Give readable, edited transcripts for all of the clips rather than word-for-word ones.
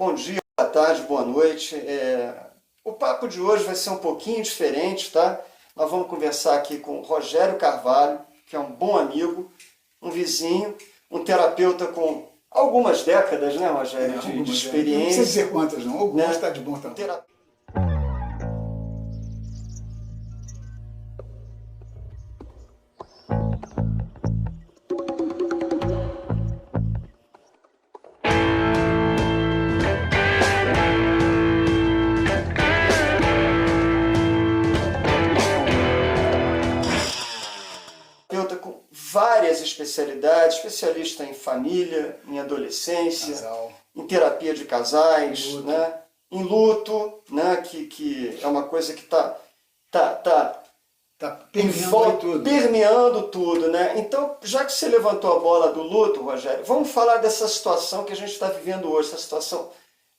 Bom dia, boa tarde, boa noite. O papo de hoje vai ser um pouquinho diferente, tá? Nós vamos conversar aqui com o Rogério Carvalho, que é um bom amigo, um vizinho, um terapeuta com algumas décadas, né, Rogério, de experiência. Não precisa dizer quantas, não. Algumas né? está de bom tamanho. Terapeuta com várias especialidades, especialista em família, em adolescência, Casal. em terapia de casais, Luto. né? Em luto, né? que é uma coisa que está Está permeando tudo. permeando tudo, né? Então, já que você levantou a bola do luto, Rogério, vamos falar dessa situação que a gente está vivendo hoje, essa situação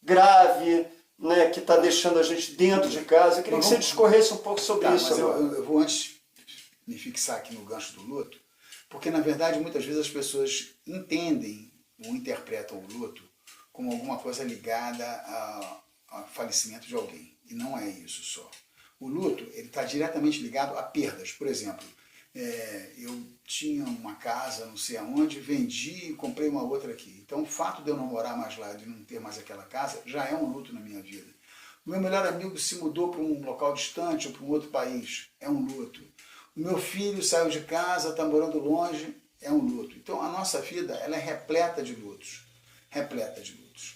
grave, né? Que está deixando a gente dentro de casa. Eu queria que você discorresse um pouco sobre isso mas agora. eu vou antes me fixar aqui no gancho do luto, porque na verdade muitas vezes as pessoas entendem ou interpretam o luto como alguma coisa ligada ao falecimento de alguém. E não é isso só. O luto ele está diretamente ligado a perdas. Por exemplo, eu tinha uma casa não sei aonde, vendi e comprei uma outra aqui. Então o fato de eu não morar mais lá, de não ter mais aquela casa, já é um luto na minha vida. O meu melhor amigo se mudou para um local distante ou para um outro país, é um luto. O meu filho saiu de casa, está morando longe, é um luto. Então a nossa vida ela é repleta de lutos, repleta de lutos.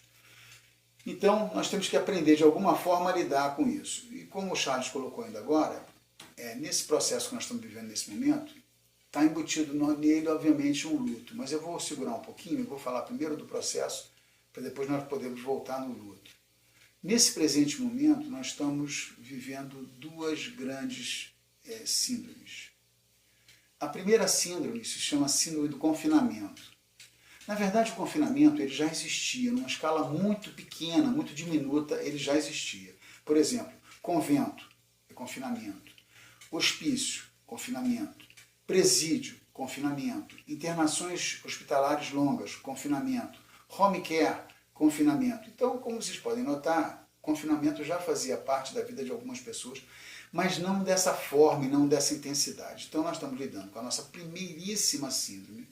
Então nós temos que aprender de alguma forma a lidar com isso. E como o Charles colocou ainda agora, nesse processo que nós estamos vivendo nesse momento, está embutido nele obviamente um luto. Mas eu vou segurar um pouquinho, eu vou falar primeiro do processo, para depois nós podermos voltar no luto. Nesse presente momento nós estamos vivendo duas grandes síndromes. A primeira síndrome se chama síndrome do confinamento. Na verdade, o confinamento ele já existia, numa escala muito pequena, muito diminuta, ele já existia. Por exemplo, convento é confinamento, hospício, confinamento, presídio, confinamento, internações hospitalares longas, confinamento, home care, confinamento. Então, como vocês podem notar, confinamento já fazia parte da vida de algumas pessoas, mas não dessa forma e não dessa intensidade. Então nós estamos lidando com a nossa primeiríssima síndrome,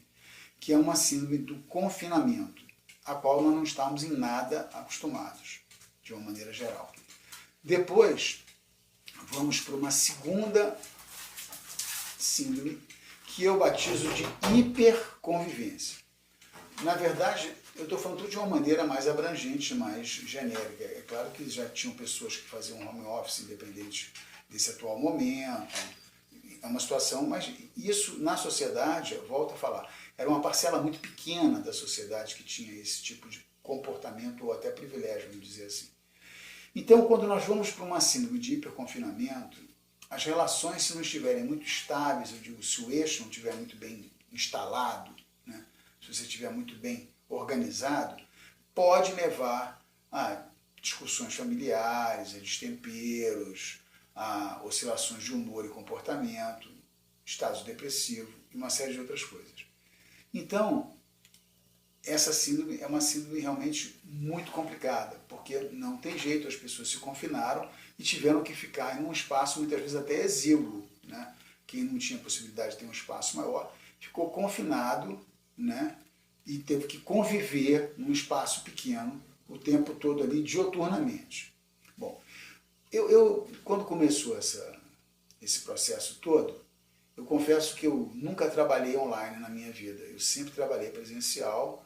que é uma síndrome do confinamento, a qual nós não estamos em nada acostumados, de uma maneira geral. Depois, vamos para uma segunda síndrome, que eu batizo de hiperconvivência. Na verdade, eu estou falando tudo de uma maneira mais abrangente, mais genérica. É claro que já tinham pessoas que faziam home office independente desse atual momento, é uma situação, mas isso na sociedade, eu volto a falar, era uma parcela muito pequena da sociedade que tinha esse tipo de comportamento ou até privilégio, vamos dizer assim. Então, quando nós vamos para uma síndrome de hiperconfinamento, as relações, se não estiverem muito estáveis, eu digo, se o eixo não estiver muito bem instalado, né, se você estiver muito bem organizado, pode levar a discussões familiares, a destemperos, a oscilações de humor e comportamento, estados depressivos e uma série de outras coisas. Então, essa síndrome é uma síndrome realmente muito complicada, porque não tem jeito, as pessoas se confinaram e tiveram que ficar em um espaço muitas vezes até exíguo, né? Quem não tinha possibilidade de ter um espaço maior, ficou confinado, né? E teve que conviver num espaço pequeno o tempo todo ali, dioturnamente. Bom, eu quando começou esse processo todo, eu confesso que eu nunca trabalhei online na minha vida, eu sempre trabalhei presencial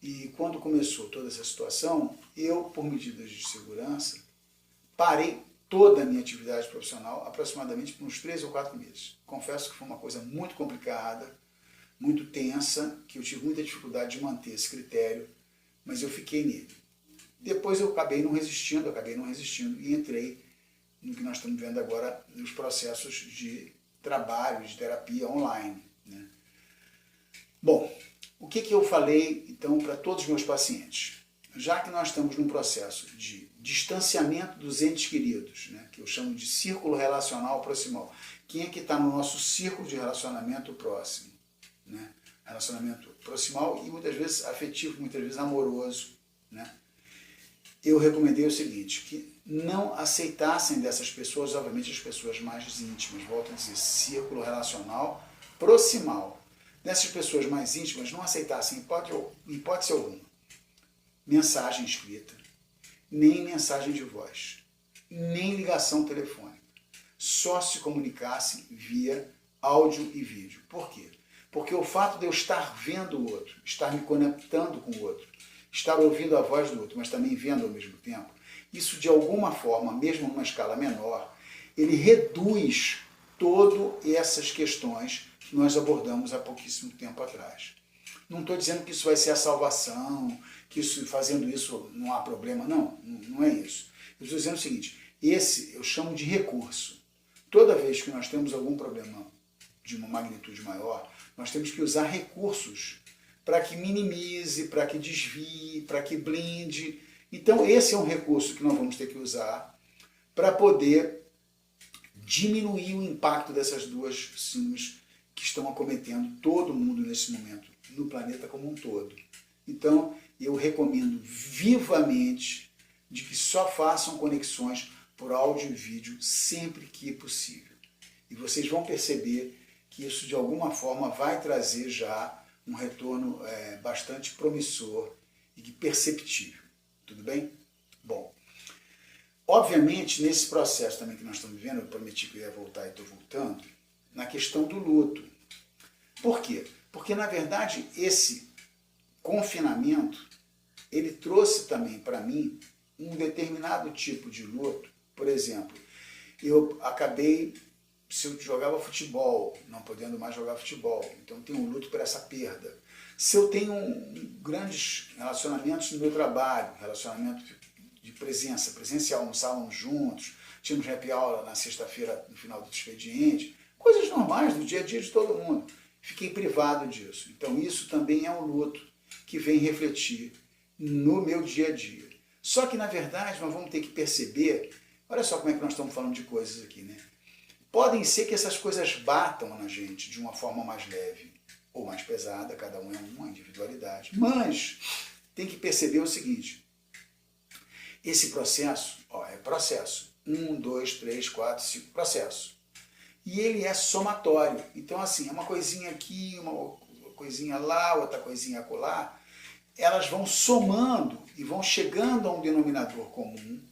e quando começou toda essa situação, eu, por medidas de segurança, parei toda a minha atividade profissional aproximadamente por uns 3 ou 4 meses. Confesso que foi uma coisa muito complicada, muito tensa, que eu tive muita dificuldade de manter esse critério, mas eu fiquei nele. Depois eu acabei não resistindo e entrei no que nós estamos vendo agora nos processos de trabalho, de terapia online, né? Bom, o que eu falei então para todos os meus pacientes? Já que nós estamos num processo de distanciamento dos entes queridos, né, que eu chamo de círculo relacional proximal, quem é que está no nosso círculo de relacionamento próximo? Né? Relacionamento proximal e muitas vezes afetivo, muitas vezes amoroso, né? eu recomendei o seguinte, que não aceitassem dessas pessoas, obviamente as pessoas mais íntimas, volto a dizer, círculo relacional proximal. Dessas pessoas mais íntimas não aceitassem, em hipótese alguma, mensagem escrita, nem mensagem de voz, nem ligação telefônica. Só se comunicassem via áudio e vídeo. Por quê? Porque o fato de eu estar vendo o outro, estar me conectando com o outro, estar ouvindo a voz do outro, mas também vendo ao mesmo tempo, isso de alguma forma, mesmo numa escala menor, ele reduz todas essas questões que nós abordamos há pouquíssimo tempo atrás. Não estou dizendo que isso vai ser a salvação, que fazendo isso não há problema, não é isso. Eu estou dizendo o seguinte, esse eu chamo de recurso. Toda vez que nós temos algum problema de uma magnitude maior, nós temos que usar recursos para que minimize, para que desvie, para que blinde. Então esse é um recurso que nós vamos ter que usar para poder diminuir o impacto dessas duas síndromes que estão acometendo todo mundo nesse momento, no planeta como um todo. Então eu recomendo vivamente de que só façam conexões por áudio e vídeo sempre que possível. E vocês vão perceber que isso de alguma forma vai trazer já um retorno bastante promissor e perceptível. Tudo bem? Bom, obviamente nesse processo também que nós estamos vivendo, eu prometi que eu ia voltar e estou voltando, na questão do luto. Por quê? Porque na verdade esse confinamento, ele trouxe também para mim um determinado tipo de luto. Por exemplo, eu acabei, se eu jogava futebol, não podendo mais jogar futebol, então tenho um luto por essa perda. Se eu tenho grandes relacionamentos no meu trabalho, relacionamento de presencial, almoçávamos juntos, tínhamos happy hour na sexta-feira no final do expediente, coisas normais do dia a dia de todo mundo. Fiquei privado disso. Então isso também é um luto que vem refletir no meu dia a dia. Só que na verdade nós vamos ter que perceber, olha só como é que nós estamos falando de coisas aqui, né? Podem ser que essas coisas batam na gente de uma forma mais leve ou mais pesada, cada um é uma individualidade. Mas tem que perceber o seguinte, esse processo, é processo, 1, 2, 3, 4, 5, processo. E ele é somatório. Então assim, é uma coisinha aqui, uma coisinha lá, outra coisinha acolá, elas vão somando e vão chegando a um denominador comum,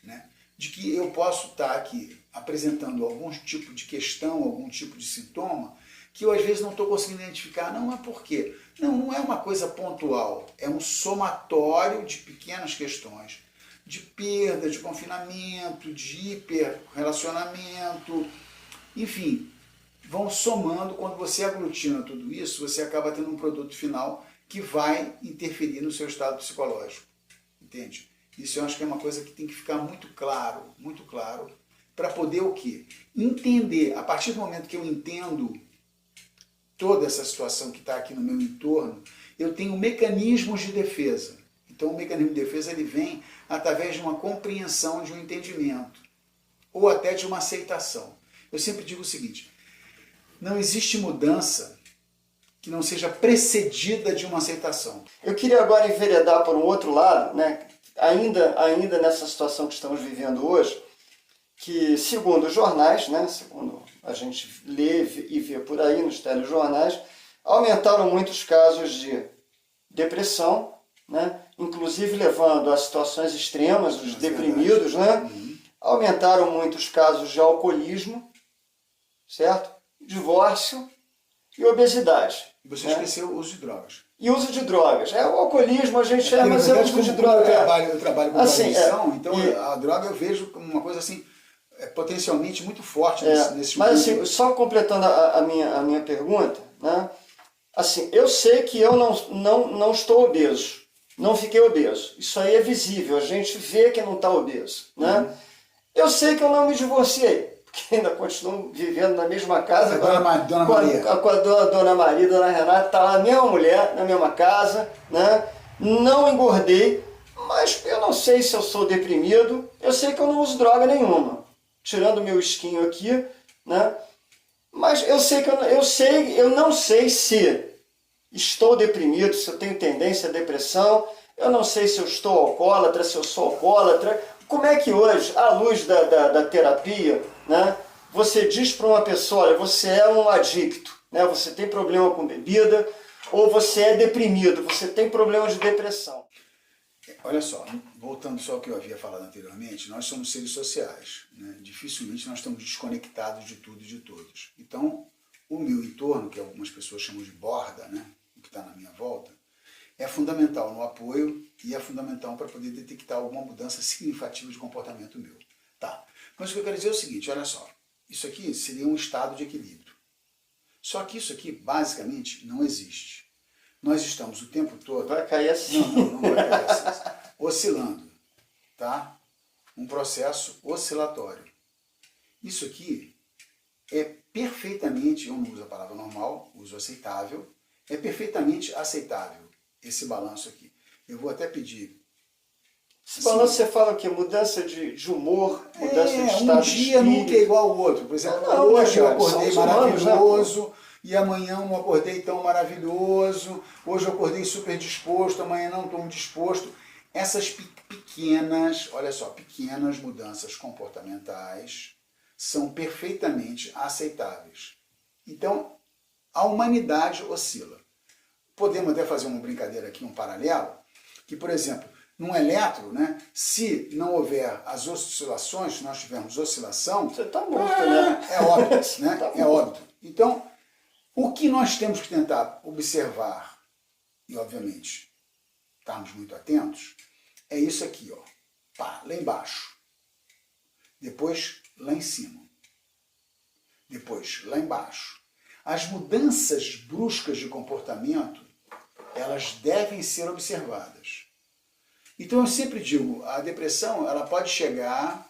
né, de que eu posso estar aqui apresentando algum tipo de questão, algum tipo de sintoma, que eu às vezes não estou conseguindo identificar. Não é por quê? Não é uma coisa pontual, é um somatório de pequenas questões, de perda, de confinamento, de hiperrelacionamento, enfim, vão somando. Quando você aglutina tudo isso, você acaba tendo um produto final que vai interferir no seu estado psicológico, entende? Isso eu acho que é uma coisa que tem que ficar muito claro, para poder o quê? Entender, a partir do momento que eu entendo toda essa situação que está aqui no meu entorno, eu tenho mecanismos de defesa. Então o mecanismo de defesa ele vem através de uma compreensão, de um entendimento, ou até de uma aceitação. Eu sempre digo o seguinte, não existe mudança que não seja precedida de uma aceitação. Eu queria agora enveredar por um outro lado, né? ainda nessa situação que estamos vivendo hoje, que segundo os jornais, né? Segundo a gente lê e vê por aí nos telejornais, aumentaram muitos casos de depressão, né? Inclusive levando a situações extremas, os deprimidos, né? Aumentaram muitos casos de alcoolismo, certo? Divórcio e obesidade. E você esqueceu o uso de drogas. E uso de drogas. O alcoolismo a gente mas é o uso de drogas. Eu trabalho com adicção, então a droga eu vejo como uma coisa assim, potencialmente muito forte nesse Mas assim, só completando a minha pergunta, né? Assim, eu sei que eu não estou obeso, não fiquei obeso. Isso aí é visível, a gente vê que não está obeso, né? Eu sei que eu não me divorciei, porque ainda continuo vivendo na mesma casa com a dona Maria, dona Renata, está lá a mesma mulher, na mesma casa, né? Não engordei, mas eu não sei se eu sou deprimido, eu sei que eu não uso droga nenhuma, tirando o meu esquinho aqui, né? Mas eu sei que eu não sei se estou deprimido, se eu tenho tendência à depressão, Eu não sei se eu estou alcoólatra, se eu sou alcoólatra. Como é que hoje, à luz da terapia, né, você diz para uma pessoa, olha, você é um adicto, né, você tem problema com bebida, ou você é deprimido, você tem problema de depressão. Olha só, voltando só ao que eu havia falado anteriormente, nós somos seres sociais, né? Dificilmente nós estamos desconectados de tudo e de todos. Então, o meu entorno, que algumas pessoas chamam de borda, né? O que está na minha volta, é fundamental no apoio e é fundamental para poder detectar alguma mudança significativa de comportamento meu. Tá. Mas o que eu quero dizer é o seguinte, olha só, isso aqui seria um estado de equilíbrio. Só que isso aqui, basicamente, não existe. Nós estamos o tempo todo... Vai cair assim. Não vai cair assim. Oscilando, tá? Um processo oscilatório. Isso aqui é perfeitamente, eu não uso a palavra normal, uso aceitável, é perfeitamente aceitável esse balanço aqui. Eu vou até pedir... Esse balanço você fala o quê? Mudança de humor, mudança de estado um dia de nunca é igual ao outro. Por exemplo, hoje eu acordei maravilhoso, e amanhã não acordei tão maravilhoso, hoje eu acordei super disposto, amanhã não estou disposto. Essas pequenas, olha só, pequenas mudanças comportamentais são perfeitamente aceitáveis. Então, a humanidade oscila. Podemos até fazer uma brincadeira aqui, um paralelo, que, por exemplo, num elétron, né, se não houver as oscilações, se nós tivermos oscilação... Você está morto, né? É óbito, né? Tá É óbito. Então, o que nós temos que tentar observar, e obviamente estarmos muito atentos, é isso aqui, ó. Pá, lá embaixo. Depois lá em cima. Depois lá embaixo. As mudanças bruscas de comportamento, elas devem ser observadas. Então eu sempre digo, a depressão, ela pode chegar,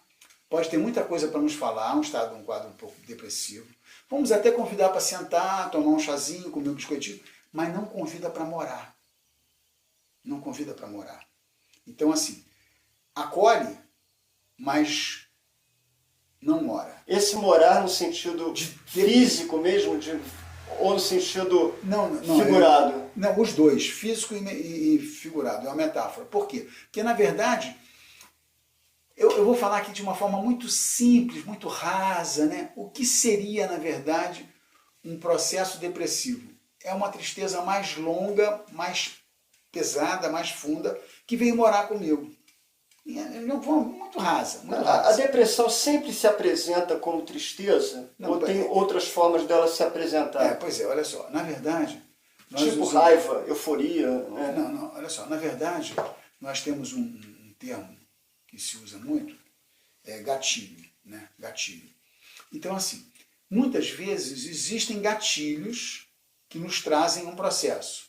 pode ter muita coisa para nos falar, um quadro um pouco depressivo. Vamos até convidar para sentar, tomar um chazinho, comer um biscoitinho, mas não convida para morar. Não convida para morar. Então assim, acolhe, mas não mora. Esse morar no sentido físico mesmo, ou no sentido figurado? Não, os dois, físico e figurado, é uma metáfora. Por quê? Porque, na verdade, eu vou falar aqui de uma forma muito simples, muito rasa, né? O que seria, na verdade, um processo depressivo? É uma tristeza mais longa, mais pesada, mais funda, que veio morar comigo. De uma forma muito rasa. A depressão sempre se apresenta como tristeza? Ou tem outras formas dela se apresentar? Pois é, olha só, na verdade... Tipo raiva, euforia, né? Não, olha só, na verdade, nós temos um termo que se usa muito, é gatilho, né? Gatilho. Então, assim, muitas vezes existem gatilhos que nos trazem um processo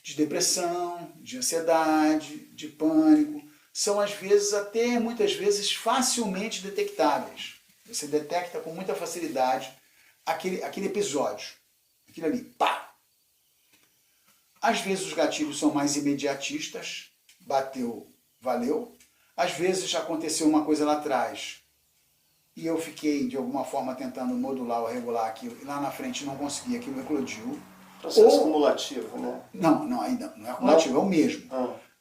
de depressão, de ansiedade, de pânico. São, às vezes, até muitas vezes, facilmente detectáveis. Você detecta com muita facilidade aquele episódio, aquilo ali, pá! Às vezes os gatilhos são mais imediatistas, bateu, valeu. Às vezes aconteceu uma coisa lá atrás e eu fiquei de alguma forma tentando modular ou regular aquilo e lá na frente não consegui, aquilo eclodiu. Processo cumulativo, né? Não, ainda não é cumulativo, é o mesmo.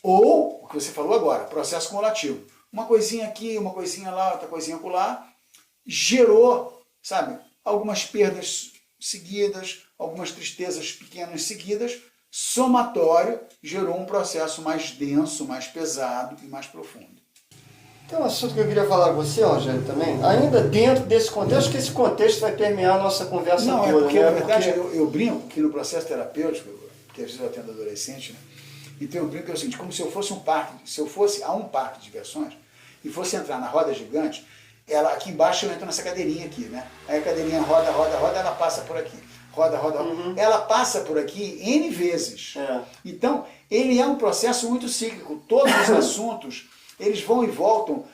Ou, o que você falou agora, processo cumulativo. Uma coisinha aqui, uma coisinha lá, outra coisinha acolá, gerou, sabe, algumas perdas seguidas, algumas tristezas pequenas seguidas, somatório, gerou um processo mais denso, mais pesado e mais profundo. Tem um assunto que eu queria falar com você, Rogério, também, ainda dentro desse contexto, acho que esse contexto vai permear a nossa conversa toda. Não, porque, né? na verdade, eu brinco que no processo terapêutico, porque às vezes eu atendo adolescente, né? Então eu brinco que é o seguinte, como se eu fosse se eu fosse a um parque de diversões e fosse entrar na roda gigante, ela aqui embaixo eu entro nessa cadeirinha aqui, né? Aí a cadeirinha roda, ela passa por aqui. Roda. Ela passa por aqui N vezes. Então, ele é um processo muito cíclico. Todos os assuntos, eles vão e voltam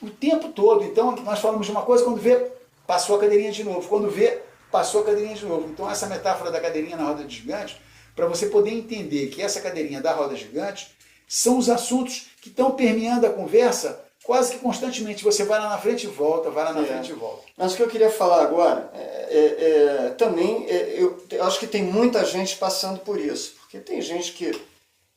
o tempo todo. Então, nós falamos de uma coisa, quando vê, passou a cadeirinha de novo. Quando vê, passou a cadeirinha de novo. Então, essa metáfora da cadeirinha na roda gigante, para você poder entender que essa cadeirinha da roda gigante são os assuntos que estão permeando a conversa quase que constantemente. Você vai lá na frente e volta, vai lá na frente e volta. Mas o que eu queria falar agora, também, eu acho que tem muita gente passando por isso. Porque tem gente que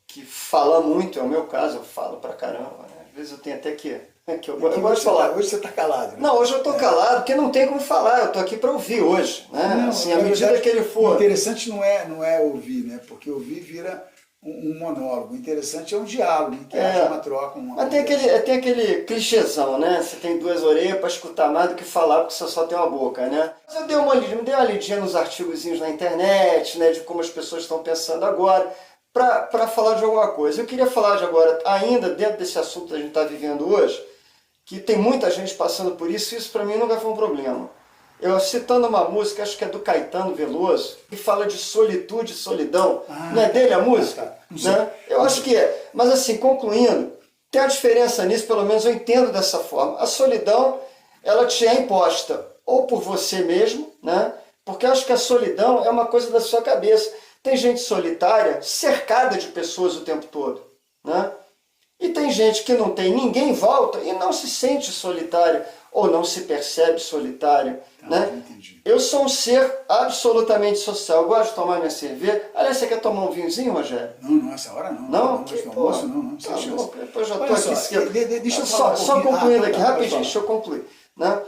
que fala muito, é o meu caso, eu falo pra caramba, né? Às vezes eu tenho até que eu gosto de Hoje falar. hoje você está calado. Né? Não, hoje eu tô calado, porque não tem como falar, eu tô aqui para ouvir hoje, né? Não, Assim, à na medida verdade, que ele o for... interessante não é ouvir, né? Porque ouvir vira um monólogo. O interessante é um diálogo, em que haja uma troca, uma Mas conversa. tem aquele clichêzão, né? Você tem duas orelhas para escutar mais do que falar, porque você só tem uma boca, né? Mas eu dei uma lidinha nos artigozinhos na internet, né? De como as pessoas estão pensando agora, para falar de alguma coisa. Eu queria falar de agora, ainda dentro desse assunto que a gente está vivendo hoje, que tem muita gente passando por isso para mim nunca foi um problema. Eu citando uma música, acho que é do Caetano Veloso, que fala de solitude e solidão. Não é dele a música? Né? Eu acho que é. Mas assim, concluindo, tem a diferença nisso, pelo menos eu entendo dessa forma. A solidão, ela te é imposta ou por você mesmo, né? Porque eu acho que a solidão é uma coisa da sua cabeça. Tem gente solitária, cercada de pessoas o tempo todo, né? E tem gente que não tem ninguém em volta e não se sente solitária ou não se percebe solitário. Né? Eu sou um ser absolutamente social. Eu gosto de tomar minha cerveja. Aliás, você quer tomar um vinhozinho, Rogério? Não, essa hora não. Não? Que almoço, não. Tá bom, depois já Olha estou aqui só, cedo. deixa eu falar Só concluindo aqui, tá, rapidinho, deixa eu concluir. Né?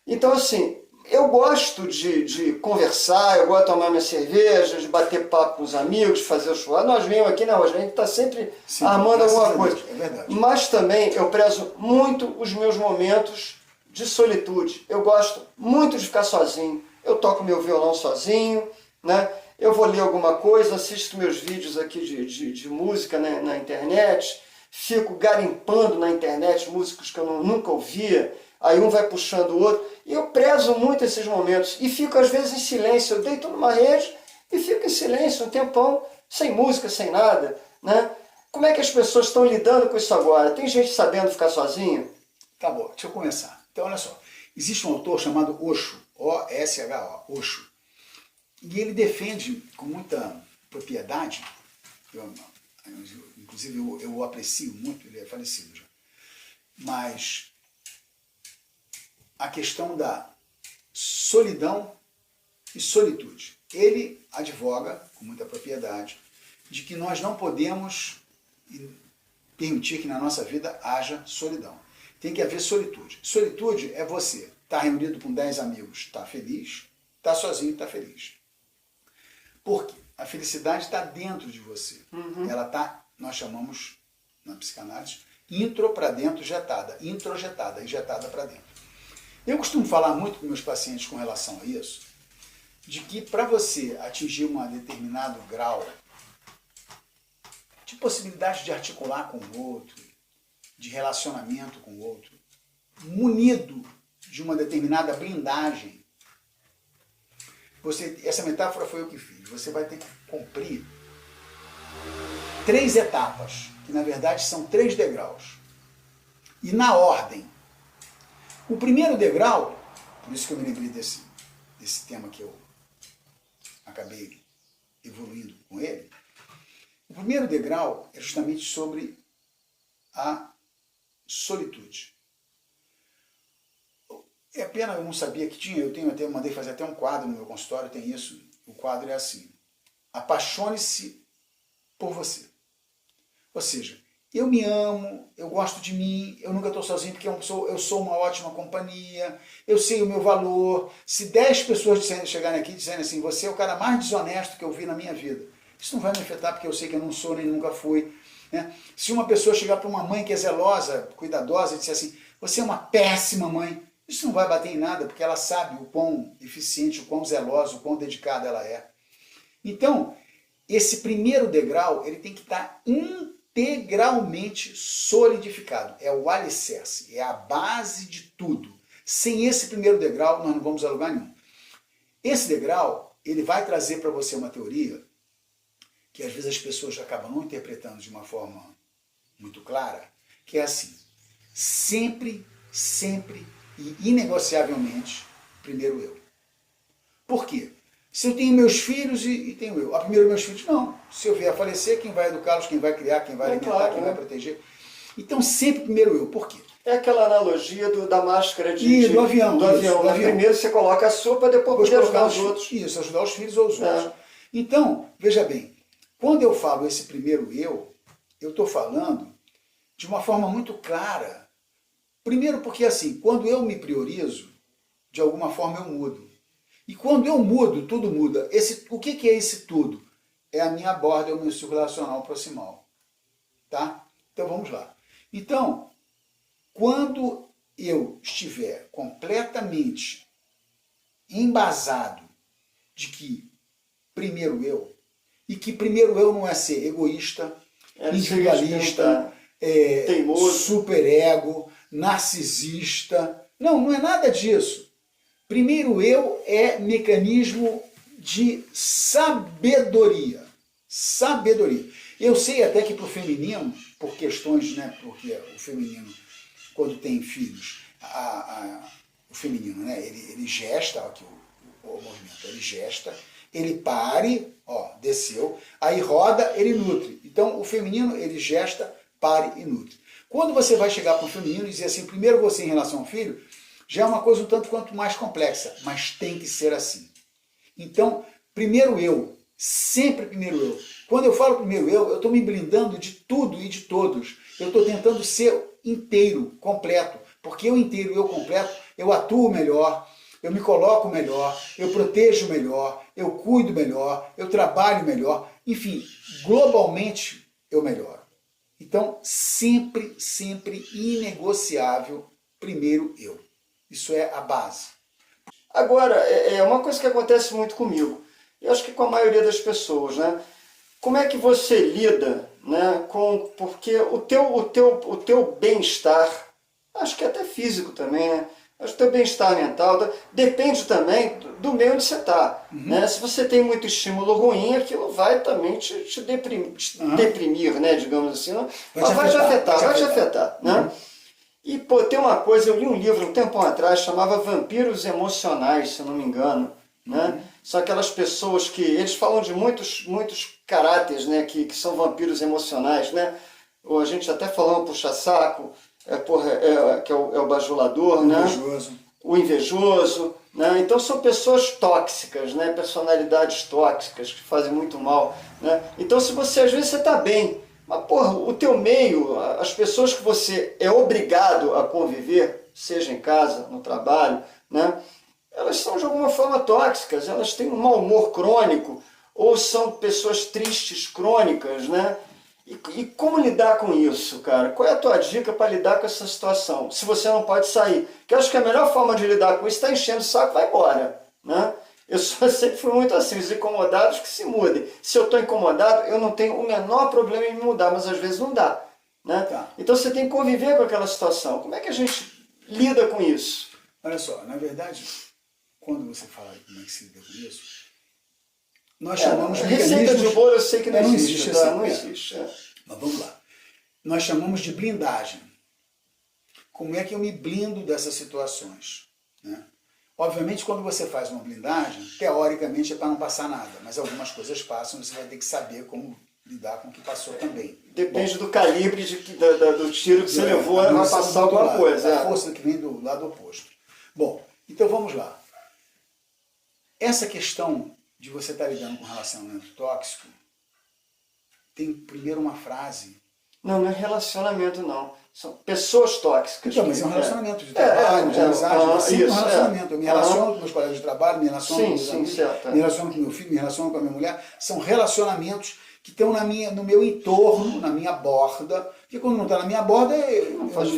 Então, assim, eu gosto de conversar, eu gosto de tomar minha cerveja, de bater papo com os amigos, de fazer o churrasco. Nós vemos aqui, né, Rogério? A gente está sempre armando alguma coisa. É verdade. Mas também eu prezo muito os meus momentos de solitude. Eu gosto muito de ficar sozinho. Eu toco meu violão sozinho, né? Eu vou ler alguma coisa, assisto meus vídeos aqui de música, né, na internet, fico garimpando na internet músicos que eu nunca ouvia, aí um vai puxando o outro, e eu prezo muito esses momentos, e fico às vezes em silêncio, eu deito numa rede e fico em silêncio um tempão, sem música, sem nada, né? Como é que as pessoas estão lidando com isso agora? Tem gente sabendo ficar sozinho? Tá bom, deixa eu começar. Então, olha só. Existe um autor chamado Osho, O-S-H-O, Osho. E ele defende com muita propriedade, inclusive eu o aprecio muito, ele é falecido já, mas a questão da solidão e solitude. Ele advoga com muita propriedade de que nós não podemos permitir que na nossa vida haja solidão. Tem que haver solitude. Solitude é você estar reunido com 10 amigos, está feliz, está sozinho, está feliz. Por quê? A felicidade está dentro de você. Ela está, nós chamamos, na psicanálise, intro para dentro, jetada. Introjetada, injetada para dentro. Eu costumo falar muito com meus pacientes com relação a isso, de que para você atingir um determinado grau de possibilidade de articular com o outro, de relacionamento com o outro, munido de uma determinada blindagem, essa metáfora foi eu que fiz, você vai ter que cumprir 3 etapas, que na verdade são 3 degraus. E na ordem. O primeiro degrau, por isso que eu me lembrei desse tema que eu acabei evoluindo com ele, o primeiro degrau é justamente sobre a solitude. É pena, eu não sabia que tinha, eu mandei fazer até um quadro no meu consultório, tem isso, o quadro é assim: apaixone-se por você. Ou seja, eu me amo, eu gosto de mim, eu nunca estou sozinho porque eu sou uma ótima companhia, eu sei o meu valor. Se 10 pessoas chegarem aqui dizendo assim, você é o cara mais desonesto que eu vi na minha vida, isso não vai me afetar porque eu sei que eu não sou nem nunca fui. Né? Se uma pessoa chegar para uma mãe que é zelosa, cuidadosa, e disser assim, você é uma péssima mãe, isso não vai bater em nada, porque ela sabe o quão eficiente, o quão zelosa, o quão dedicada ela é. Então, esse primeiro degrau, ele tem que estar integralmente solidificado. É o alicerce, é a base de tudo. Sem esse primeiro degrau, nós não vamos a lugar nenhum. Esse degrau, ele vai trazer para você uma teoria que às vezes as pessoas acabam não interpretando de uma forma muito clara, que é assim: sempre e inegociavelmente, primeiro eu. Por quê? Se eu tenho meus filhos e tenho eu. Primeiro meus filhos, não. Se eu vier a falecer, quem vai educá-los, quem vai criar, quem vai alimentar, claro, quem vai proteger. Então, sempre primeiro eu. Por quê? É aquela analogia da máscara do avião. Do avião. Primeiro você coloca a sua para depois poder ajudar os outros. Isso, ajudar os filhos ou os outros. Então, veja bem, quando eu falo esse primeiro eu, eu estou falando de uma forma muito clara. Primeiro porque assim, quando eu me priorizo, de alguma forma eu mudo. E quando eu mudo, tudo muda. O que é esse tudo? É a minha borda, é o meu círculo relacional proximal. Tá? Então vamos lá. Então, quando eu estiver completamente embasado de que primeiro eu, e que primeiro eu não é ser egoísta, individualista, teimoso, superego, narcisista. Não, não é nada disso. Primeiro eu é mecanismo de sabedoria. Sabedoria. Eu sei até que para o feminino, por questões, né, porque o feminino, quando tem filhos, o feminino, né, ele gesta, aqui o movimento, ele gesta, ele pare, ó, desceu, aí roda, ele nutre. Então o feminino, ele gesta, pare e nutre. Quando você vai chegar para o feminino e dizer assim, primeiro você em relação ao filho, já é uma coisa um tanto quanto mais complexa, mas tem que ser assim. Então, primeiro eu, sempre primeiro eu. Quando eu falo primeiro eu estou me blindando de tudo e de todos. Eu estou tentando ser inteiro, completo, porque eu inteiro, eu completo, eu atuo melhor, eu me coloco melhor, eu protejo melhor, eu cuido melhor, eu trabalho melhor, enfim, globalmente eu melhoro. Então, sempre, sempre inegociável, primeiro eu. Isso é a base. Agora, é uma coisa que acontece muito comigo, eu acho que com a maioria das pessoas, né? Como é que você lida, né, porque o teu bem-estar, acho que até físico também, né? Acho que o teu bem-estar mental depende também do meio onde você está. Né? Se você tem muito estímulo ruim, aquilo vai também te deprimir, né, digamos assim. Não? Vai te afetar. Né? E, pô, tem uma coisa, eu li um livro um tempo atrás, chamava Vampiros Emocionais, se eu não me engano. Né? São aquelas pessoas que, eles falam de muitos caráteres, né, que são vampiros emocionais. Né? Ou a gente até falou um puxa-saco, que é o bajulador, né? O invejoso. Né? Então são pessoas tóxicas, né? Personalidades tóxicas que fazem muito mal. Né? Então se você, às vezes você está bem, mas porra, o teu meio, as pessoas que você é obrigado a conviver, seja em casa, no trabalho, né? Elas são de alguma forma tóxicas, elas têm um mau humor crônico, ou são pessoas tristes crônicas, né? E como lidar com isso, cara? Qual é a tua dica para lidar com essa situação? Se você não pode sair. Porque eu acho que a melhor forma de lidar com isso está enchendo o saco e vai embora. Né? Eu sempre fui muito assim, os incomodados que se mudem. Se eu estou incomodado, eu não tenho o menor problema em me mudar, mas às vezes não dá. Né? Tá. Então você tem que conviver com aquela situação. Como é que a gente lida com isso? Olha só, na verdade, quando você fala como é que se lida com isso, nós chamamos de receita de bolo, eu sei que não existe. Assim, não existe. Mas vamos lá. Nós chamamos de blindagem. Como é que eu me blindo dessas situações? Né? Obviamente, quando você faz uma blindagem, teoricamente é para não passar nada, mas algumas coisas passam e você vai ter que saber como lidar com o que passou também. Depende do calibre do tiro que você levou, vai passar alguma coisa. A força que vem do lado oposto. Bom, então vamos lá. Essa questão de você estar lidando com um relacionamento tóxico, tem primeiro uma frase. Não é relacionamento, não. São pessoas tóxicas. Então, mas é um relacionamento de trabalho, de amizade. É um relacionamento. Eu me relaciono com meus colegas de trabalho, me relaciono com meus amigos, me relaciono com meu filho, me relaciono com a minha mulher. São relacionamentos que estão no meu entorno, na minha borda. Porque quando não está na minha borda, não faz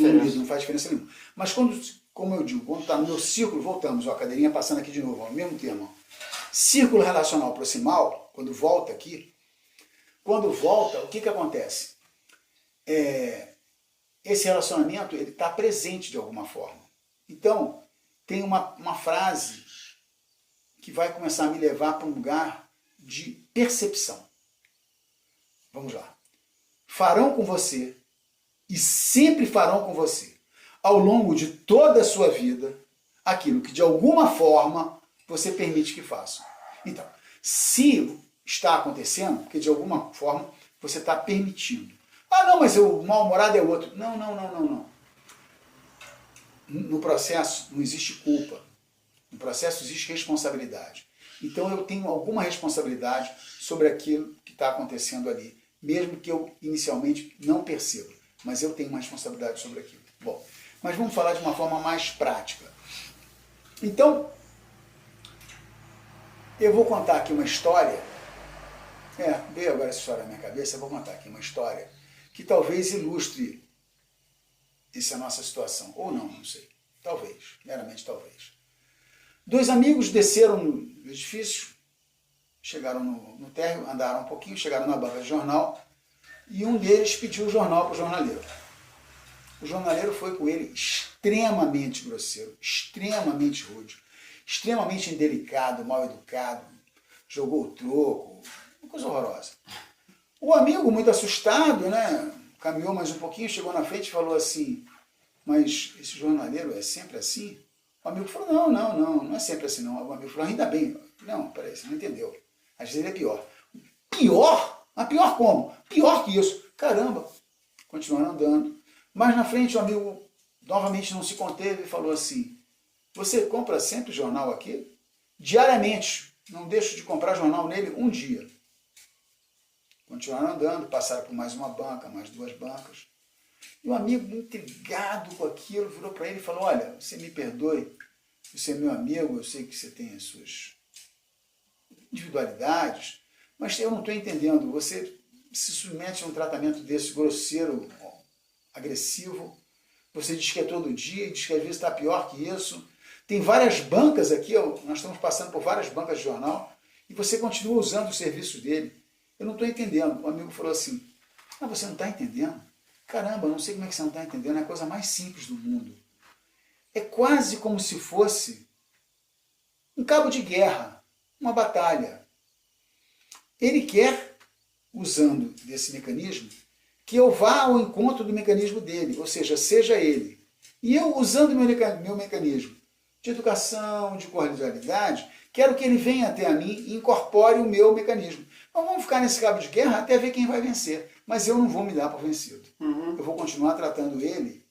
diferença nenhuma. Mas quando, como eu digo, quando está no meu círculo, voltamos, ó, a cadeirinha passando aqui de novo, ó, o mesmo tema. Círculo relacional proximal, quando volta aqui, o que acontece? Esse relacionamento ele está presente de alguma forma. Então, tem uma frase que vai começar a me levar para um lugar de percepção. Vamos lá. Farão com você, e sempre farão com você, ao longo de toda a sua vida, aquilo que de alguma forma você permite que façam. Então, se está acontecendo, porque de alguma forma você está permitindo. Ah, não, mas o mal-humorado é outro. Não. No processo não existe culpa. No processo existe responsabilidade. Então eu tenho alguma responsabilidade sobre aquilo que está acontecendo ali. mesmo que eu inicialmente não perceba, mas eu tenho uma responsabilidade sobre aquilo. Bom, mas vamos falar de uma forma mais prática. Então, eu vou contar aqui uma história, veio agora essa história na minha cabeça, eu vou contar aqui uma história que talvez ilustre essa nossa situação, ou não, não sei, talvez, meramente talvez. Dois amigos desceram no edifício, chegaram no térreo, andaram um pouquinho, chegaram na banca de jornal, e um deles pediu o jornal para o jornaleiro. O jornaleiro foi com ele extremamente grosseiro, extremamente rude, extremamente indelicado, mal educado, jogou o troco, uma coisa horrorosa. O amigo, muito assustado, né, caminhou mais um pouquinho, chegou na frente e falou assim, mas esse jornaleiro é sempre assim? O amigo falou, não é sempre assim não. O amigo falou, ainda bem. Não, peraí, você não entendeu. Às vezes ele é pior. Pior? Mas pior como? Pior que isso. Caramba. Continuaram andando. Mas na frente o amigo novamente não se conteve e falou assim, você compra sempre jornal aqui? Diariamente. Não deixo de comprar jornal nele um dia. Continuaram andando, passaram por mais uma banca, mais duas bancas. E o amigo, intrigado com aquilo, virou para ele e falou, olha, você me perdoe, você é meu amigo, eu sei que você tem as suas individualidades, mas eu não estou entendendo, você se submete a um tratamento desse grosseiro, agressivo, você diz que é todo dia, diz que às vezes está pior que isso, tem várias bancas aqui, nós estamos passando por várias bancas de jornal, e você continua usando o serviço dele. Eu não estou entendendo. O amigo falou assim, você não está entendendo? Caramba, eu não sei como é que você não está entendendo, é a coisa mais simples do mundo. É quase como se fosse um cabo de guerra, uma batalha. Ele quer, usando desse mecanismo, que eu vá ao encontro do mecanismo dele, ou seja ele. E eu, usando o meu mecanismo de educação, de cordialidade, quero que ele venha até a mim e incorpore o meu mecanismo. Então vamos ficar nesse cabo de guerra até ver quem vai vencer. Mas eu não vou me dar por vencido. Eu vou continuar tratando ele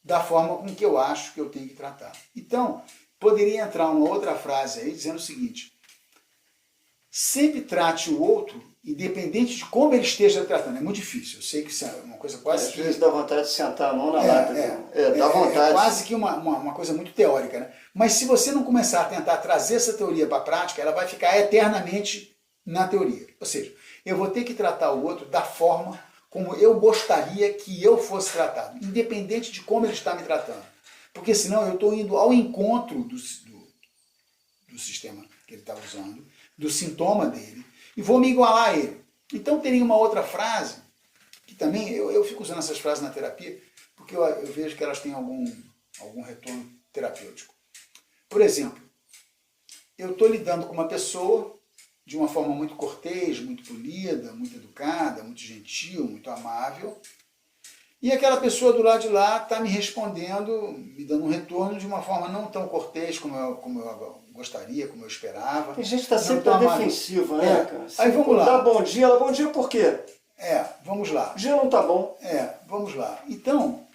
da forma com que eu acho que eu tenho que tratar. Então, poderia entrar uma outra frase aí dizendo o seguinte, sempre trate o outro independente de como ele esteja tratando. É muito difícil, eu sei que isso é uma coisa quase... Às vezes dá vontade de sentar a mão na lata. Dá vontade. É quase que uma coisa muito teórica, né? Mas se você não começar a tentar trazer essa teoria para a prática, ela vai ficar eternamente na teoria. Ou seja, eu vou ter que tratar o outro da forma como eu gostaria que eu fosse tratado, independente de como ele está me tratando. Porque senão eu estou indo ao encontro do sistema que ele está usando, do sintoma dele, e vou me igualar a ele. Então teria uma outra frase, que também, eu fico usando essas frases na terapia, porque eu vejo que elas têm algum retorno terapêutico. Por exemplo, eu estou lidando com uma pessoa de uma forma muito cortês, muito polida, muito educada, muito gentil, muito amável, e aquela pessoa do lado de lá está me respondendo, me dando um retorno de uma forma não tão cortês como eu gostaria, como eu esperava. Tem gente que está sempre na defensiva, né, cara? Aí vamos lá. Dá bom dia, ela bom dia por quê? Vamos lá. O dia não está bom. Vamos lá. Então,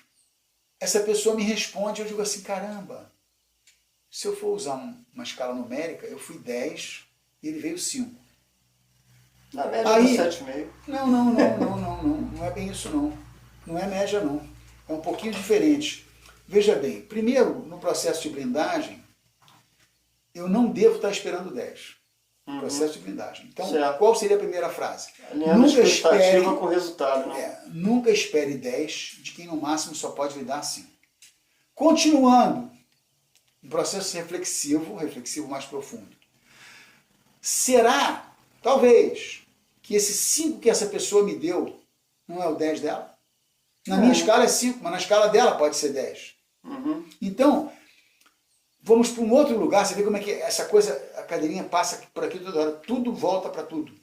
essa pessoa me responde, eu digo assim, caramba, se eu for usar uma escala numérica, eu fui 10 e ele veio 5. Na média aí, 7,5. Não é bem isso não. Não é média não. É um pouquinho diferente. Veja bem, primeiro, no processo de blindagem, eu não devo estar esperando 10. Processo de blindagem. Então, qual seria a primeira frase? Nunca espere com o resultado. Né? Nunca espere 10 de quem no máximo só pode lhe dar 5. Continuando, um processo reflexivo mais profundo. Será, talvez, que esse 5 que essa pessoa me deu não é o 10 dela? Na minha escala é 5, mas na escala dela pode ser 10. Então, vamos para um outro lugar, você vê como é que essa coisa, a cadeirinha passa por aqui toda hora, tudo volta para tudo.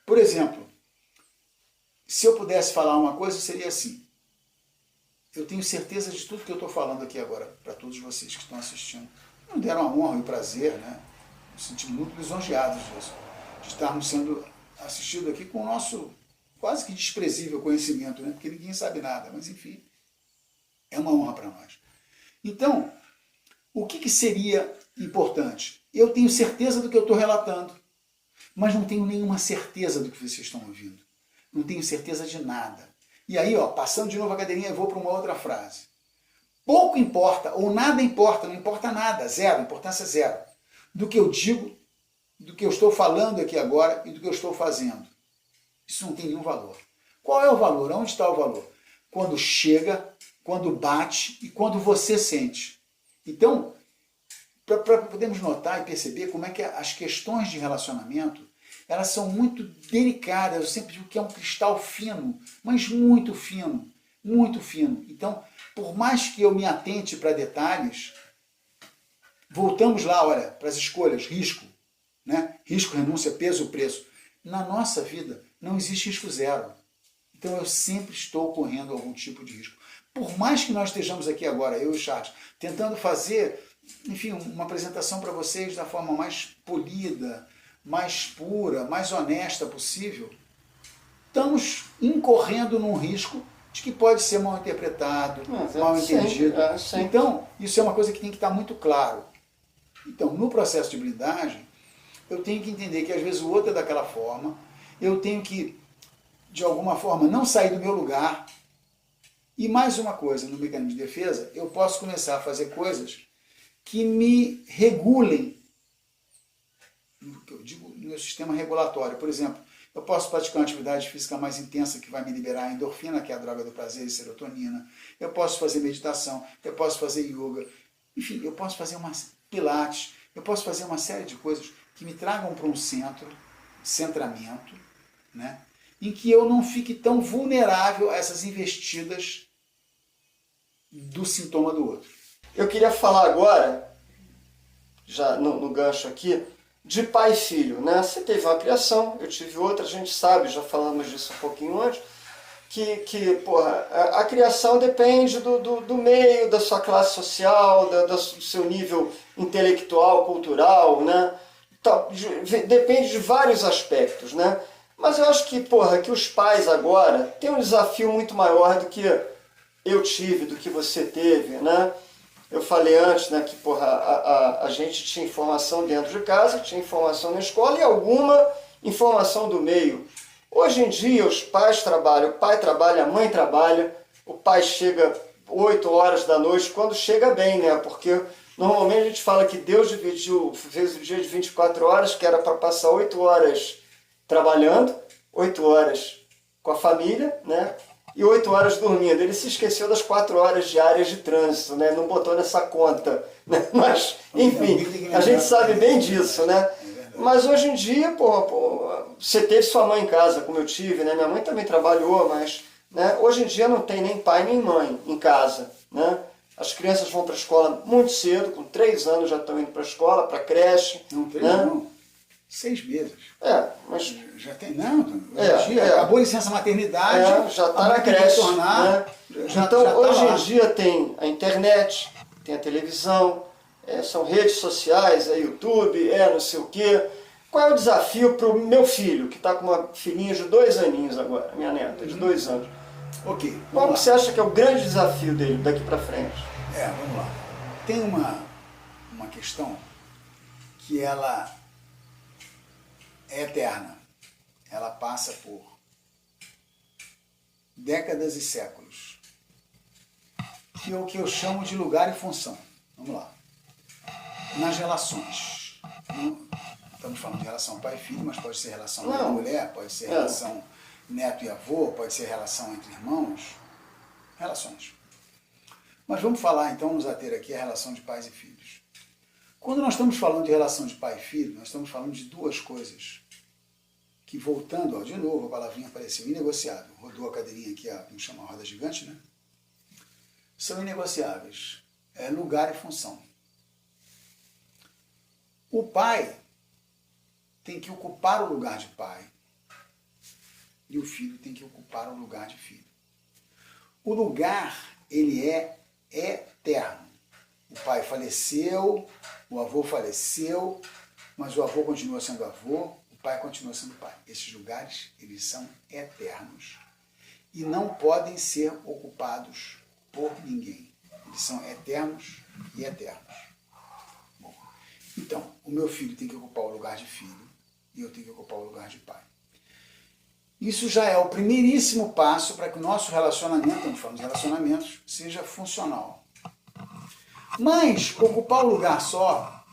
Por exemplo, se eu pudesse falar uma coisa, seria assim, eu tenho certeza de tudo que eu estou falando aqui agora, para todos vocês que estão assistindo. Me deram a honra e o prazer, né? Me senti muito lisonjeado disso, de estarmos sendo assistidos aqui com o nosso quase que desprezível conhecimento, né? Porque ninguém sabe nada, mas enfim, é uma honra para nós. Então, o que seria importante? Eu tenho certeza do que eu estou relatando, mas não tenho nenhuma certeza do que vocês estão ouvindo. não tenho certeza de nada. E aí, ó, passando de novo a cadeirinha, eu vou para uma outra frase. Pouco importa, ou nada importa, não importa nada, zero, importância zero, do que eu digo, do que eu estou falando aqui agora e do que eu estou fazendo. Isso não tem nenhum valor. Qual é o valor? Onde está o valor? Quando chega, quando bate e quando você sente. Então, para podermos notar e perceber como é que as questões de relacionamento, elas são muito delicadas. Eu sempre digo que é um cristal fino, mas muito fino, muito fino. Então, por mais que eu me atente para detalhes, voltamos lá, olha, para as escolhas, risco, né? Risco, renúncia, peso, preço. Na nossa vida não existe risco zero. Então eu sempre estou correndo algum tipo de risco. Por mais que nós estejamos aqui agora, eu e o Charles, tentando fazer, enfim, uma apresentação para vocês da forma mais polida, mais pura, mais honesta possível, estamos incorrendo num risco de que pode ser mal interpretado, mal entendido. Então, isso é uma coisa que tem que estar muito claro. Então, no processo de blindagem, eu tenho que entender que às vezes o outro é daquela forma, eu tenho que, de alguma forma, não sair do meu lugar. E mais uma coisa, no mecanismo de defesa, eu posso começar a fazer coisas que me regulem, eu digo no meu sistema regulatório. Por exemplo, eu posso praticar uma atividade física mais intensa que vai me liberar a endorfina, que é a droga do prazer, e serotonina. Eu posso fazer meditação, eu posso fazer yoga, enfim, eu posso fazer pilates, eu posso fazer uma série de coisas que me tragam para um centramento, né, em que eu não fique tão vulnerável a essas investidas do sintoma do outro. Eu queria falar agora, já no gancho aqui, de pai e filho, né? Você teve uma criação, eu tive outra, a gente sabe, já falamos disso um pouquinho antes, que porra, a criação depende do meio, da sua classe social, do seu nível intelectual, cultural, né? Depende de vários aspectos, né? Mas eu acho que, porra, que os pais agora têm um desafio muito maior do que eu tive, do que você teve, né? Eu falei antes, né, que porra, a gente tinha informação dentro de casa, tinha informação na escola e alguma informação do meio. Hoje em dia os pais trabalham, o pai trabalha, a mãe trabalha, o pai chega 8 horas da noite, quando chega bem, né? Porque normalmente a gente fala que Deus fez o dia de 24 horas, que era para passar 8 horas trabalhando, 8 horas com a família, né? E 8 horas dormindo. Ele se esqueceu das 4 horas diárias de trânsito, né? Não botou nessa conta, né? Mas, enfim, a gente sabe bem disso, né? Mas hoje em dia, você teve sua mãe em casa, como eu tive, né? Minha mãe também trabalhou, mas, né? Hoje em dia não tem nem pai nem mãe em casa, né? As crianças vão para a escola muito cedo, com 3 anos já estão indo para a escola, para a creche. Não, 3 né? não. 6 meses. Mas... Já tem, não, acabou a licença maternidade, já está na creche. Né? Então, hoje em dia tem a internet, tem a televisão, são redes sociais, YouTube, não sei o quê. Qual é o desafio para o meu filho, que está com uma filhinha de 2 aninhos agora, minha neta, de 2 anos? Ok. Qual que você acha que é o grande desafio dele daqui para frente? Vamos lá. Tem uma questão que ela é eterna. Ela passa por décadas e séculos. Que é o que eu chamo de lugar e função. Vamos lá. Nas relações. Não estamos falando de relação pai e filho, mas pode ser relação homem e mulher, pode ser relação neto e avô, pode ser relação entre irmãos. Relações. Mas vamos falar, então, nos ater aqui a relação de pais e filhos. Quando nós estamos falando de relação de pai e filho, nós estamos falando de duas coisas que, voltando, de novo, a palavrinha apareceu, inegociável. Rodou a cadeirinha aqui, como chama, a roda gigante, né? São inegociáveis. É lugar e função. O pai tem que ocupar o lugar de pai e o filho tem que ocupar o lugar de filho. O lugar, ele é eterno. O pai faleceu, o avô faleceu, mas o avô continua sendo avô, o pai continua sendo pai. Esses lugares, eles são eternos e não podem ser ocupados por ninguém. Eles são eternos e eternos. Bom, então, o meu filho tem que ocupar o lugar de filho e eu tenho que ocupar o lugar de pai. Isso já é o primeiríssimo passo para que o nosso relacionamento, quando falamos de relacionamentos, seja funcional. Mas ocupar o lugar só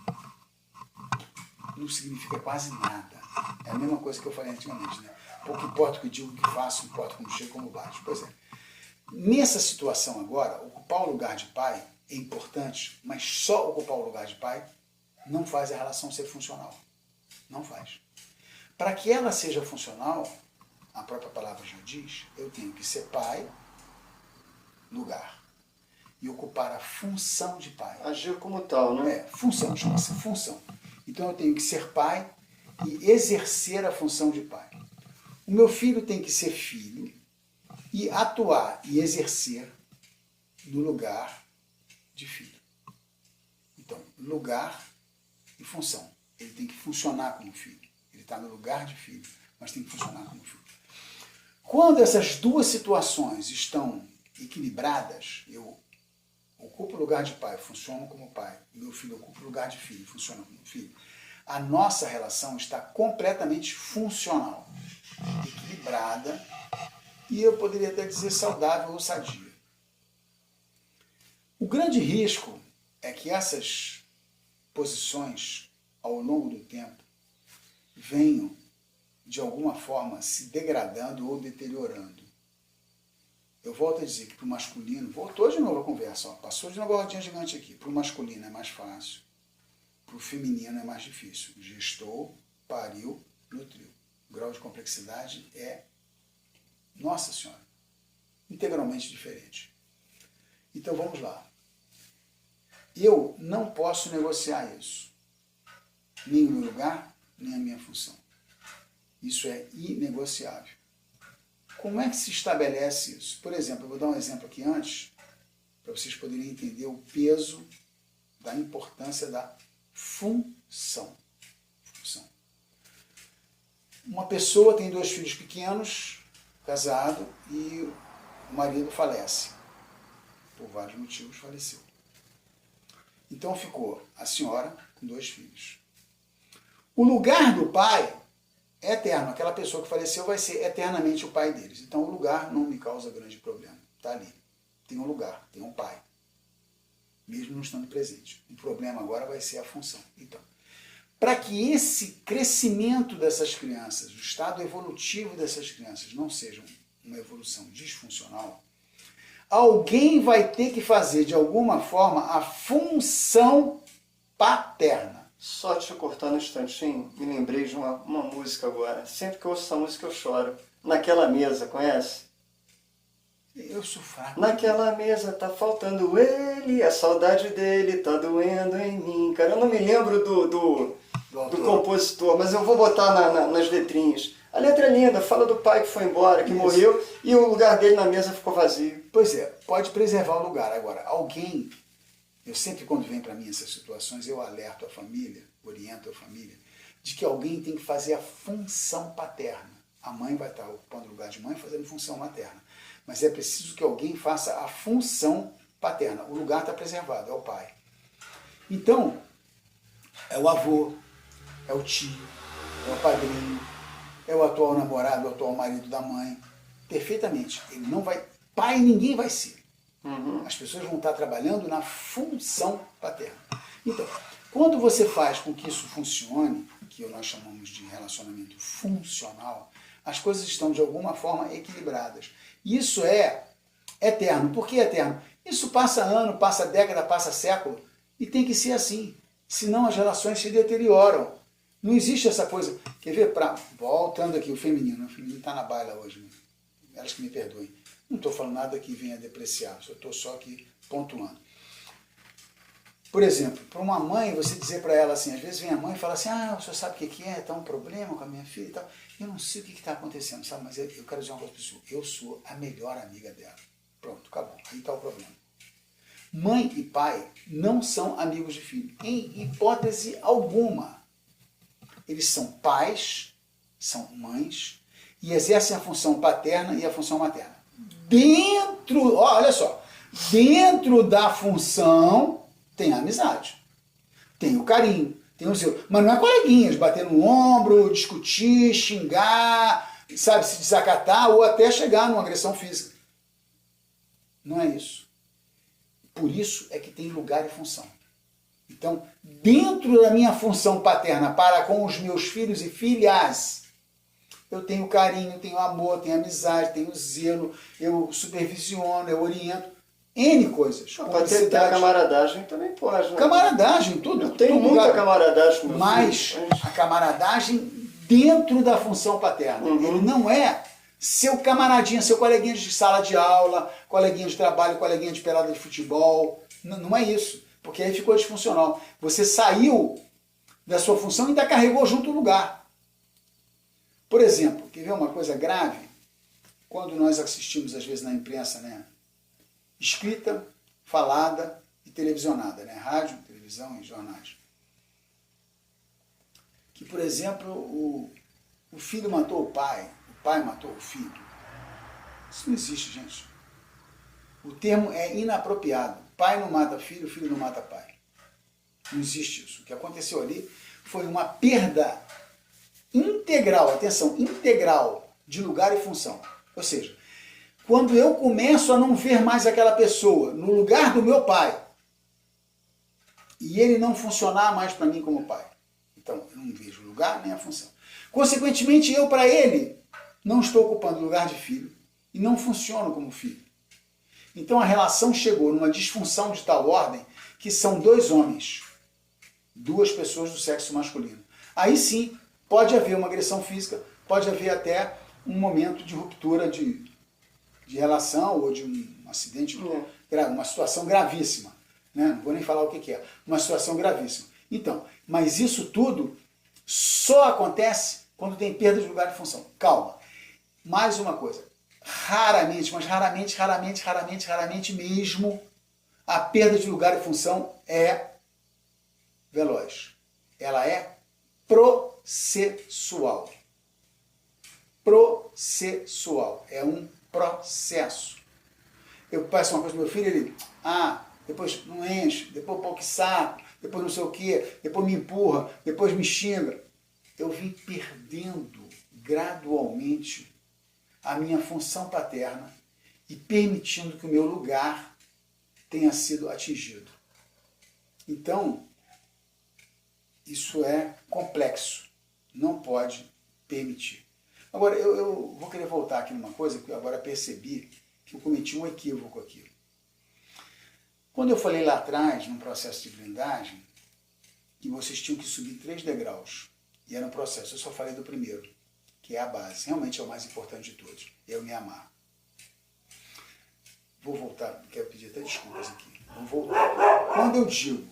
não significa quase nada. É a mesma coisa que eu falei antigamente, né? Pouco importa o que digo, o que faço, importa como chego, como baixo. Pois é. Nessa situação agora, ocupar o lugar de pai é importante, mas só ocupar o lugar de pai não faz a relação ser funcional. Não faz. Para que ela seja funcional, a própria palavra já diz, eu tenho que ser pai, lugar, e ocupar a função de pai. Agir como tal, né? É, função, chama-se função. Então eu tenho que ser pai e exercer a função de pai. O meu filho tem que ser filho e atuar e exercer no lugar de filho. Então, lugar e função. Ele tem que funcionar como filho. Ele está no lugar de filho, mas tem que funcionar como filho. Quando essas duas situações estão equilibradas, eu ocupo o lugar de pai, funciono como pai, meu filho ocupa o lugar de filho, funciona como filho, a nossa relação está completamente funcional, equilibrada e eu poderia até dizer saudável ou sadia. O grande risco é que essas posições, ao longo do tempo, venham de alguma forma se degradando ou deteriorando. Eu volto a dizer que para o masculino, voltou de novo a conversa, ó, passou de uma rodinha gigante aqui, para o masculino é mais fácil, para o feminino é mais difícil. Gestou, pariu, nutriu. O grau de complexidade é, nossa senhora, integralmente diferente. Então vamos lá. Eu não posso negociar isso. Nem o meu lugar, nem a minha função. Isso é inegociável. Como é que se estabelece isso? Por exemplo, eu vou dar um exemplo aqui antes, para vocês poderem entender o peso da importância da função. Uma pessoa tem 2 filhos pequenos, casado, e o marido falece. Por vários motivos faleceu. Então ficou a senhora com 2 filhos. O lugar do pai é eterno. Aquela pessoa que faleceu vai ser eternamente o pai deles. Então o lugar não me causa grande problema. Está ali. Tem um lugar, tem um pai. Mesmo não estando presente. O problema agora vai ser a função. Então, para que esse crescimento dessas crianças, o estado evolutivo dessas crianças não seja uma evolução disfuncional, alguém vai ter que fazer de alguma forma a função paterna. Só te cortar no instantinho, me lembrei de uma música agora. Sempre que eu ouço essa música eu choro. Naquela mesa, conhece? Eu sou fraco. Naquela mesa tá faltando ele, a saudade dele tá doendo em mim. Cara, eu não me lembro do compositor, mas eu vou botar nas letrinhas. A letra é linda, fala do pai que foi embora, que morreu, e o lugar dele na mesa ficou vazio. Pois é, pode preservar o lugar. Agora, alguém, eu sempre quando vem para mim essas situações, eu alerto a família, oriento a família, de que alguém tem que fazer a função paterna. A mãe vai estar ocupando o lugar de mãe fazendo função materna. Mas é preciso que alguém faça a função paterna. O lugar está preservado, é o pai. Então, é o avô, é o tio, é o padrinho, é o atual namorado, o atual marido da mãe. Perfeitamente. Ele não vai... Pai ninguém vai ser. As pessoas vão estar trabalhando na função paterna. Então, quando você faz com que isso funcione, que nós chamamos de relacionamento funcional, as coisas estão de alguma forma equilibradas. Isso é eterno. Por que eterno? Isso passa ano, passa década, passa século, e tem que ser assim. Senão as relações se deterioram. Não existe essa coisa. Quer ver? Voltando aqui, o feminino está na baila hoje. Né? Elas que me perdoem. Não estou falando nada que venha depreciar, estou só aqui pontuando. Por exemplo, para uma mãe, você dizer para ela assim, às vezes vem a mãe e fala assim, o senhor sabe o que é? Está um problema com a minha filha e tal. Eu não sei o que está acontecendo, sabe? Mas eu quero dizer uma coisa para o senhor. Eu sou a melhor amiga dela. Pronto, acabou. Aí está o problema. Mãe e pai não são amigos de filho, em hipótese alguma. Eles são pais, são mães, e exercem a função paterna e a função materna. Olha só, dentro da função tem a amizade, tem o carinho, tem o zelo, mas não é coleguinhas, bater no ombro, discutir, xingar, sabe, se desacatar ou até chegar numa agressão física. Não é isso. Por isso é que tem lugar e função. Então, dentro da minha função paterna para com os meus filhos e filhas, eu tenho carinho, tenho amor, tenho amizade, tenho zelo, eu supervisiono, eu oriento, N coisas. Pode ter a camaradagem também pode, né? Camaradagem, tudo. Eu tenho muita camaradagem com meu mas filho. a camaradagem dentro da função paterna. Ele não é seu camaradinha, seu coleguinha de sala de aula, coleguinha de trabalho, coleguinha de pelada de futebol. Não é isso. Porque aí ficou disfuncional. Você saiu da sua função e ainda carregou junto o lugar. Por exemplo, quer ver uma coisa grave? Quando nós assistimos, às vezes, na imprensa, né? Escrita, falada e televisionada, né? Rádio, televisão e jornais. Que, por exemplo, o filho matou o pai matou o filho. Isso não existe, gente. O termo é inapropriado. Pai não mata filho, filho não mata pai. Não existe isso. O que aconteceu ali foi uma perda integral, atenção, integral de lugar e função. Ou seja, quando eu começo a não ver mais aquela pessoa no lugar do meu pai e ele não funcionar mais para mim como pai. Então, eu não vejo o lugar nem a função. Consequentemente, eu para ele não estou ocupando o lugar de filho e não funciono como filho. Então a relação chegou numa disfunção de tal ordem que são dois homens, duas pessoas do sexo masculino. Aí sim, pode haver uma agressão física, pode haver até um momento de ruptura de relação ou de um acidente, uma situação gravíssima. Né? Não vou nem falar o que é, uma situação gravíssima. Então, mas isso tudo só acontece quando tem perda de lugar de função. Calma. Mais uma coisa. Raramente, mas raramente mesmo, a perda de lugar e função é veloz. Ela é processual. Processual. É um processo. Eu peço uma coisa pro meu filho, ele, depois não enche, depois pô que saco, depois não sei o quê, depois me empurra, depois me xinga. Eu vim perdendo gradualmente a minha função paterna e permitindo que o meu lugar tenha sido atingido. Então, isso é complexo. Não pode permitir. Agora, eu vou querer voltar aqui numa coisa que eu agora percebi que eu cometi um equívoco aqui. Quando eu falei lá atrás, num processo de blindagem, que vocês tinham que subir 3 degraus, e era um processo, eu só falei do primeiro, que é a base, realmente é o mais importante de todos, eu me amar. Vou voltar, quero pedir até desculpas aqui. Vou voltar. Quando eu digo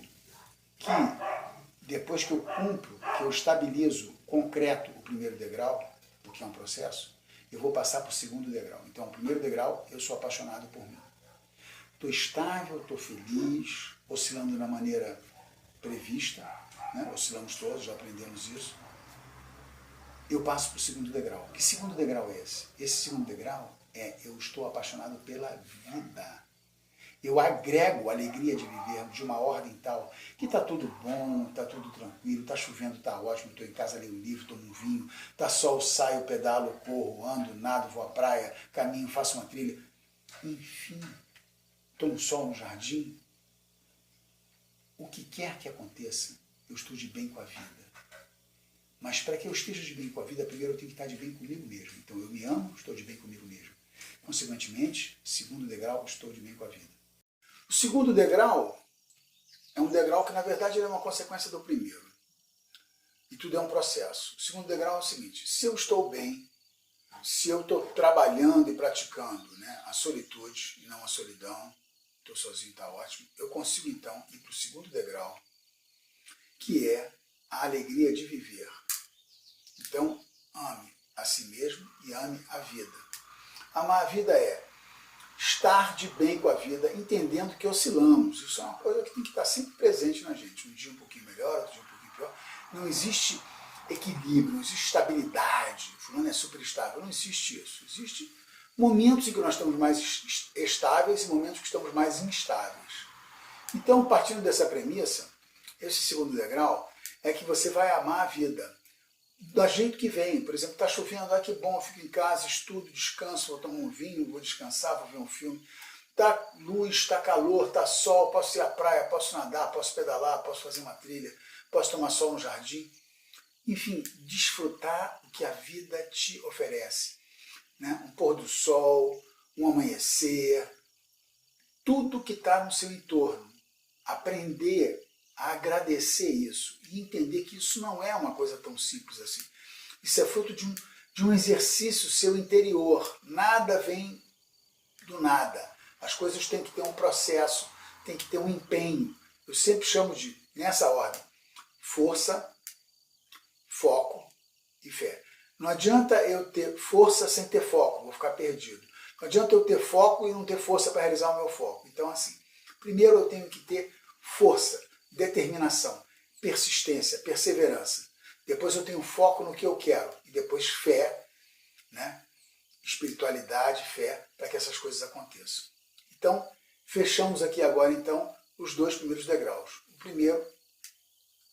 que depois que eu cumpro, que eu estabilizo concreto o primeiro degrau, porque é um processo, eu vou passar para o segundo degrau. Então, o primeiro degrau, eu sou apaixonado por mim. Estou estável, estou feliz, oscilando da maneira prevista, né? Oscilamos todos, já aprendemos isso. Eu passo para o segundo degrau. Que segundo degrau é esse? Esse segundo degrau é eu estou apaixonado pela vida. Eu agrego a alegria de viver de uma ordem tal que está tudo bom, está tudo tranquilo, está chovendo, está ótimo, estou em casa, leio um livro, tomo um vinho, está sol, saio, pedalo, corro, ando, nado, vou à praia, caminho, faço uma trilha. Enfim, estou no sol, no jardim. O que quer que aconteça, eu estou de bem com a vida. Mas para que eu esteja de bem com a vida, primeiro eu tenho que estar de bem comigo mesmo. Então eu me amo, estou de bem comigo mesmo. Consequentemente, segundo degrau, estou de bem com a vida. O segundo degrau é um degrau que, na verdade, ele é uma consequência do primeiro. E tudo é um processo. O segundo degrau é o seguinte: se eu estou bem, se eu estou trabalhando e praticando, né, a solitude e não a solidão, estou sozinho, está ótimo, eu consigo, então, ir para o segundo degrau, que é a alegria de viver. Então, ame a si mesmo e ame a vida. Amar a vida é estar de bem com a vida, entendendo que oscilamos. Isso é uma coisa que tem que estar sempre presente na gente. Um dia um pouquinho melhor, outro dia um pouquinho pior. Não existe equilíbrio, não existe estabilidade. Fulano é super estável. Não existe isso. Existem momentos em que nós estamos mais estáveis e momentos que estamos mais instáveis. Então, partindo dessa premissa, esse segundo degrau é que você vai amar a vida. do jeito que vem. Por exemplo, está chovendo, que bom, eu fico em casa, estudo, descanso, vou tomar um vinho, vou descansar, vou ver um filme. Está luz, está calor, está sol, posso ir à praia, posso nadar, posso pedalar, posso fazer uma trilha, posso tomar sol no jardim. Enfim, desfrutar o que a vida te oferece. Né? Um pôr do sol, um amanhecer, tudo que está no seu entorno. Aprender a agradecer isso e entender que isso não é uma coisa tão simples assim. Isso é fruto de um exercício seu interior. Nada vem do nada. As coisas têm que ter um processo, tem que ter um empenho. Eu sempre chamo nessa ordem, força, foco e fé. Não adianta eu ter força sem ter foco, vou ficar perdido. Não adianta eu ter foco e não ter força para realizar o meu foco. Então, assim, primeiro eu tenho que ter força, determinação, persistência, perseverança. Depois eu tenho foco no que eu quero. E depois fé, né? Espiritualidade, fé, para que essas coisas aconteçam. Então, fechamos aqui agora, então, os 2 primeiros degraus. O primeiro,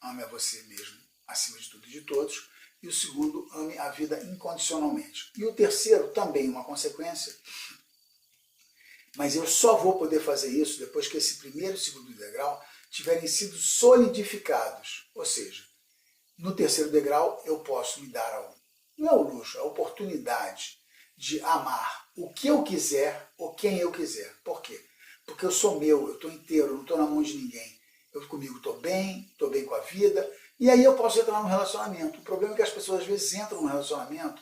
ame a você mesmo, acima de tudo e de todos. E o segundo, ame a vida incondicionalmente. E o terceiro, também uma consequência, mas eu só vou poder fazer isso depois que esse primeiro e segundo degrau tiverem sido solidificados. Ou seja, no terceiro degrau eu posso me dar não é o luxo, a oportunidade de amar o que eu quiser ou quem eu quiser. Por quê? Porque eu sou meu, eu estou inteiro, não estou na mão de ninguém. Eu comigo estou bem com a vida, e aí eu posso entrar num relacionamento. O problema é que as pessoas às vezes entram num relacionamento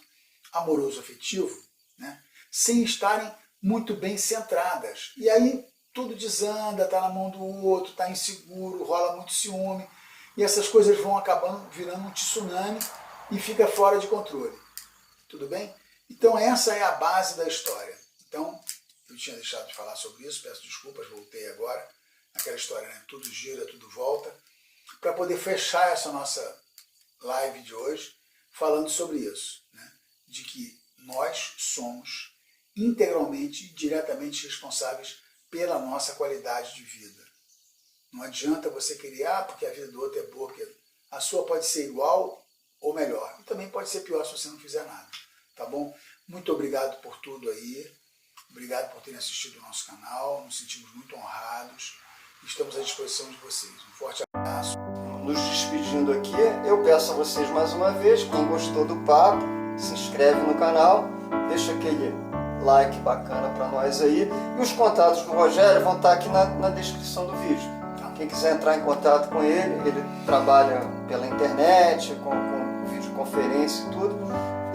amoroso, afetivo, né, sem estarem muito bem centradas. E aí tudo desanda, está na mão do outro, está inseguro, rola muito ciúme, e essas coisas vão acabando virando um tsunami e fica fora de controle. Tudo bem? Então essa é a base da história. Então, eu tinha deixado de falar sobre isso, peço desculpas, voltei agora. Aquela história, né? Tudo gira, tudo volta. Para poder fechar essa nossa live de hoje, falando sobre isso. Né? De que nós somos integralmente e diretamente responsáveis pela nossa qualidade de vida. Não adianta você querer, porque a vida do outro é boa, porque a sua pode ser igual ou melhor. E também pode ser pior se você não fizer nada. Tá bom? Muito obrigado por tudo aí. Obrigado por terem assistido o nosso canal. Nos sentimos muito honrados. Estamos à disposição de vocês. Um forte abraço. Nos despedindo aqui, eu peço a vocês mais uma vez, quem gostou do papo, se inscreve no canal, deixa aquele like bacana para nós aí. E os contatos do Rogério vão estar aqui na descrição do vídeo. Quem quiser entrar em contato com ele, ele trabalha pela internet, com videoconferência e tudo.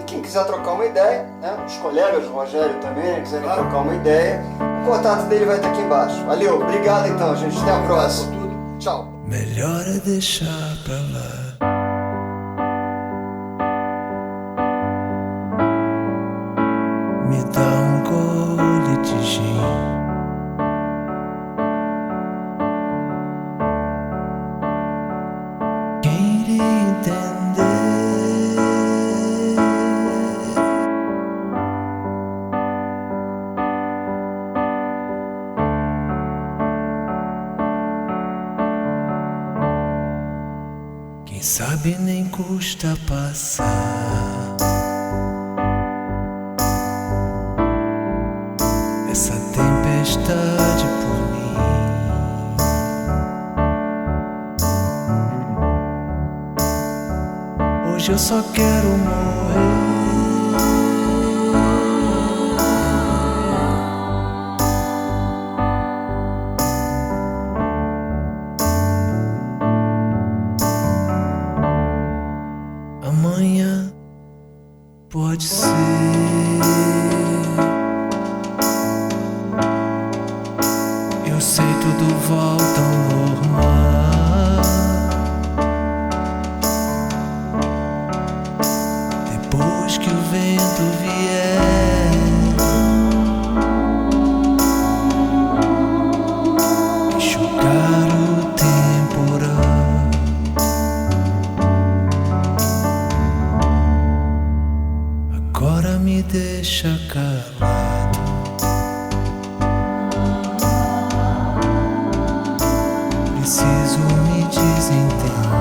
Quem quiser trocar uma ideia, né? Os colegas do Rogério também quiserem trocar uma ideia, o contato dele vai estar aqui embaixo. Valeu, obrigado então, gente. Até a próxima. Tchau. Melhor é deixar pra lá. Me dá um gole de gin. Quem iria entender? Quem sabe nem custa passar essa tempestade por mim. Hoje eu só quero morrer. Amanhã pode ser. Eu sei tudo volta ao normal depois que o vento vier enxugar o temporal. Agora me deixa calado. Preciso me desentender.